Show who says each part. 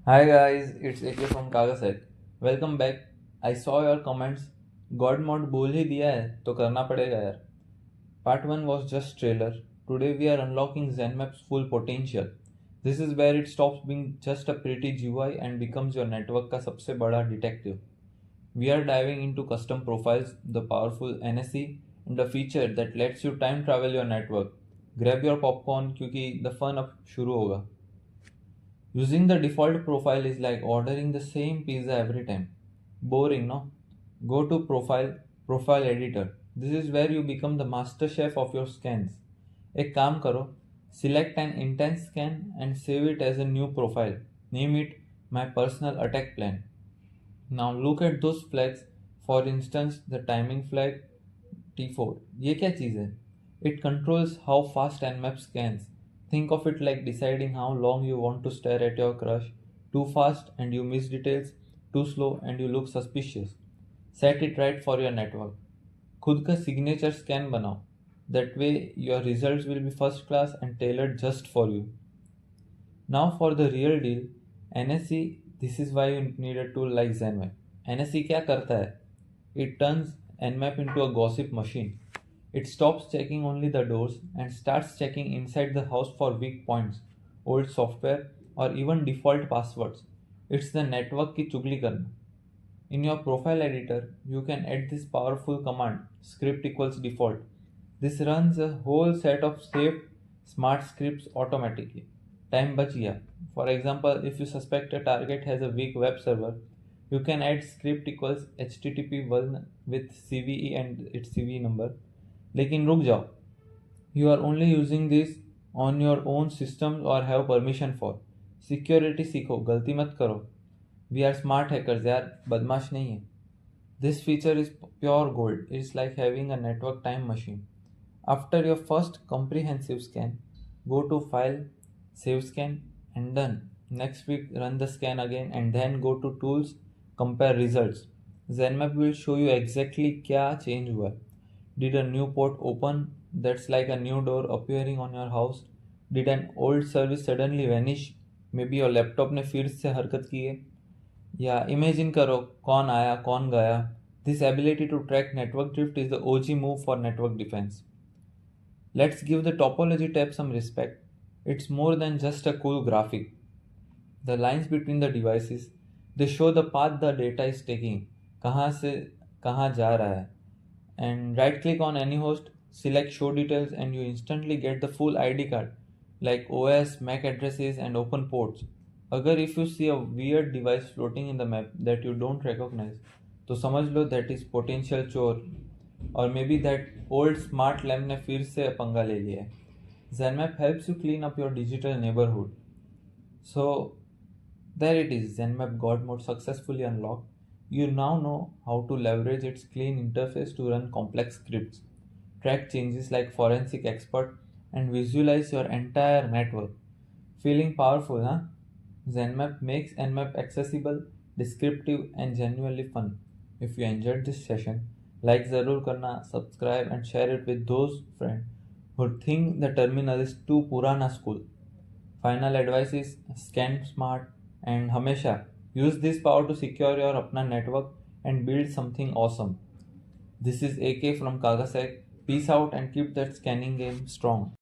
Speaker 1: Hi guys, it's AK from Kagasek. Welcome back. I saw your comments. God mod बोल ही दिया है तो करना पड़ेगा यार. Part 1 was just trailer. Today we are unlocking Zenmap's full potential. This is where it stops being just a pretty GUI and becomes your network का सबसे बड़ा detective. We are diving into custom profiles, the powerful NSE, and a feature that lets you time travel your network. Grab your popcorn क्योंकि the fun अब शुरू होगा. Using the default profile is like ordering the same pizza every time. Boring, no? Go to profile editor. This is where you become the master chef of your scans. एक काम करो, select an intense scan and save it as a new profile. Name it my personal attack plan. Now look at those flags. For instance, the timing flag T4. ये क्या चीज़ है? It controls how fast Nmap scans. Think of it like deciding how long you want to stare at your crush. Too fast and you miss details. Too slow and you look suspicious. Set it right for your network. खुद का signature scan बनाओ. That way your results will be first class and tailored just for you. Now for the real deal. NSE, this is why you need a tool like Zenmap. NSE क्या करता है? It turns Nmap into a gossip machine. It stops checking only the doors and starts checking inside the house for weak points, old software, or even default passwords. It's the network की चुगली करना. In your profile editor, you can add this powerful command script equals default. This runs a whole set of safe, smart scripts automatically. Time बच गया. For example, if you suspect a target has a weak web server, you can add script equals http1 with CVE and its CVE number. लेकिन रुक जाओ. You are only using this on your own systems or have permission for. Security सीखो, गलती मत करो. We are smart hackers यार, बदमाश नहीं है. This feature is pure gold. It's like having a network time machine. After your first comprehensive scan, go to File, Save Scan, and done. Next week, run the scan again and then go to Tools, Compare Results. Zenmap will show you exactly क्या change हुआ. Did a new port open? That's like a new door appearing on your house. Did an old service suddenly vanish? Maybe your laptop ने फिर से हरकत की है. या imagine करो कौन आया कौन गया. This ability to track network drift is the OG move for network defense. Let's give the topology tab some respect. It's more than just a cool graphic. The lines between the devices, they show the path the data is taking, कहाँ से कहाँ जा रहा है. And right click on any host, select show details and you instantly get the full ID card like OS, MAC addresses and open ports. अगर if you see a weird device floating in the map that you don't recognize, तो समझ लो that is potential चोर. Or maybe that old smart lamp ने फिर से पंगा ले लिया है. Zenmap helps you clean up your digital neighborhood. So there it is, Zenmap God mode successfully unlocked. You now know how to leverage its clean interface to run complex scripts, track changes like forensic expert, and visualize your entire network. Feeling powerful, huh? Zenmap makes Nmap accessible, descriptive, and genuinely fun. If you enjoyed this session, like ज़रूर करना, subscribe and share it with those friends who think the terminal is too purana school. Final advice is scan smart and हमेशा use this power to secure your अपना network and build something awesome. This is AK from Kagasek. Peace out and keep that scanning game strong.